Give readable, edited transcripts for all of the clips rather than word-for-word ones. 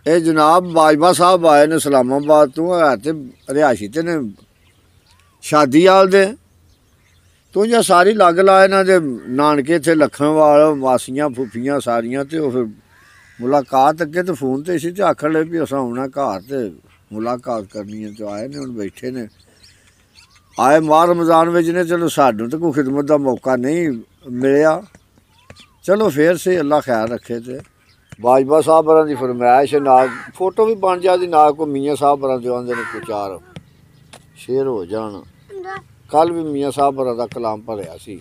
ਇਹ जनाब बाजवा साहब आए ने इस्लामाबाद तो है ते रिहायशी ते ने शादी आल दे तो या सारी लग ला इन्हां दे नानके इत्थे लखनवाल मासियां फुफियां सारियां ते फिर मुलाकात अगे तो फोन ते सी ते आखन लगे भी असां आउणा घर ते मुलाकात करनी है तो आए ने हुण बैठे ने आए माह रमज़ान विच ने चलो सानूं तो कोई खिदमत दा मौका नहीं मिलिया चलो फिर से अल्लाह खैर रखे ते बाजवा साहब बरां दी फरमाइश ना फोटो भी बन जाती ना कोई मियाँ साहब बरां दे आंदे ने कोई चार शेर हो जान कल भी मियाँ साहब बरां दा कलाम भरिया सी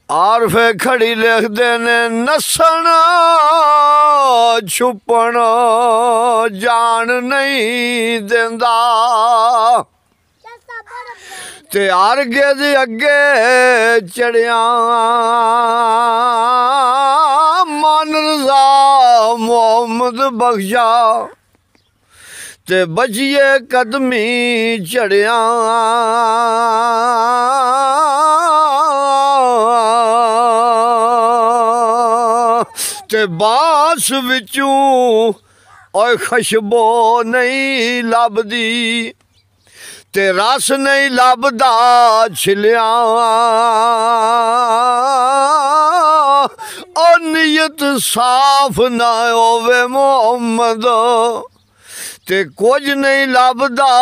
आरफे खड़ी लिखदे ने नस्सण छुपण जान नहीं देंदा ते अरगे दे अगे चढ़िया मन रज़ा मोहम्मद बख्शा ते बचिए कदमी चढ़िया ते बास विचों ओए खुशबो नहीं लभदी ते रस नहीं लभदा छिलिया और नीयत साफ ना होवे मोहम्मद ते कुछ नहीं लभदा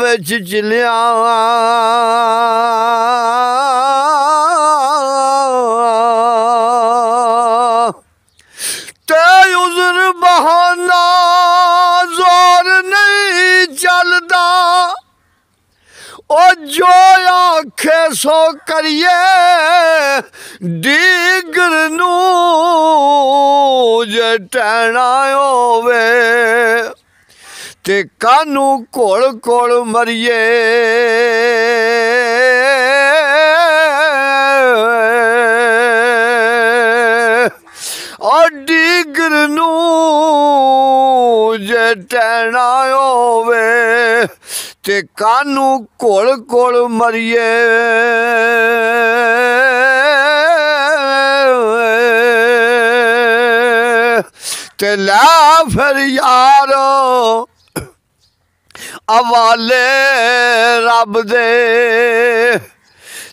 विच चिलिया ते उज़र बहाना जोर नहीं चलदा ओ जो आखे सो करिए डीगर नू जे टैना होवे ते कानू कोल कोल मरिए और डीगर नू जे टैना होवे ते कानू कोल कोल मरिए ते लै फिर यार हवाले रब दे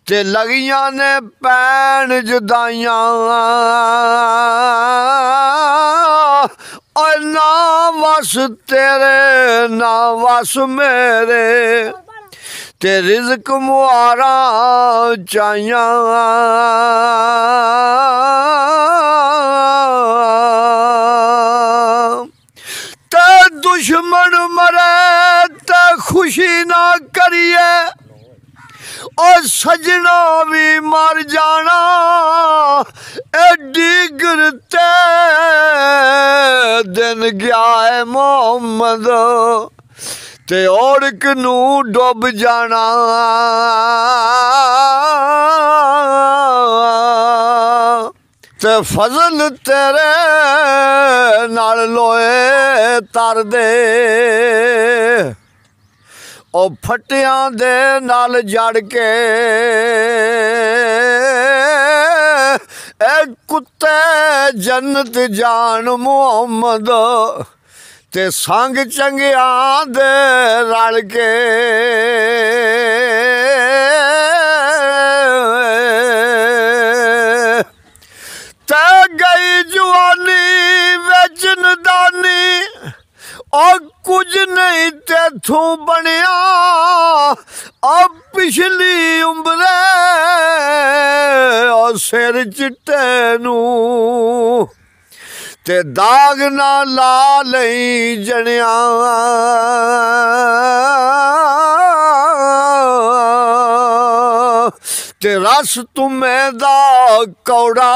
ते लगियां ने पैन जुदाइयां और ना वस तेरे ना वस मेरे ते रिज़्क मुआरा चाहिया ते दुश्मन मरे ते खुशी ना करिए और सजना भी मर जाना एडी गिरते दिन गया है मोहम्मद ते औरक नू डुब जाना ते फजल तेरे नाल लोए तर दे ओ फटियां दे नाल जड़ के ए कुत्ते जन्नत जान मोहम्मद ते संग चंगियां दे रल के ते गई जवानी विच नदानी और कुछ नहीं तेथों बनिया अब पिछली उम्रे और सिर चिट्टे नू ते दाग ना ला लई जनिया ते रस तुम्हें दा कौड़ा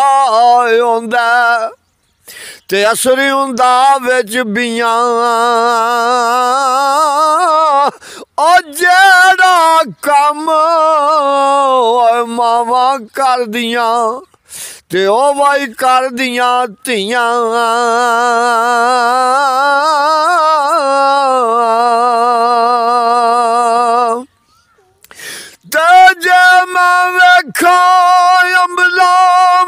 होंदा ते असरी हुंदा विच बियां ओ जेड़ा कम मावां कर दियां ते ओ वाई कर दियां धियां ते जे मैं वेखा अमला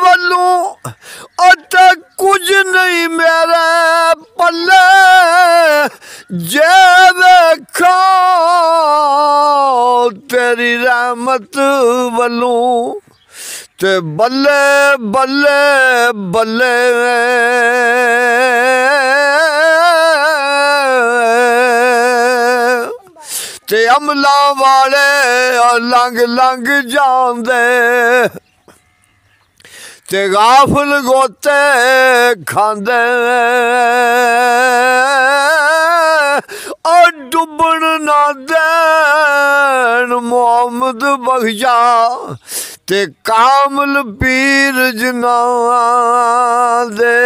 वल्लों कुछ नहीं नहीं मेरे पल्ले जे देखो तेरी रहमत वलूं ते बल्ले बल्ले बल्ले ते अमला वाले लंघ लंघ जांदे ते गाफल गोते खांदे और डुबन ना देन मोहम्मद बख्शा ते कामल पीर जना दे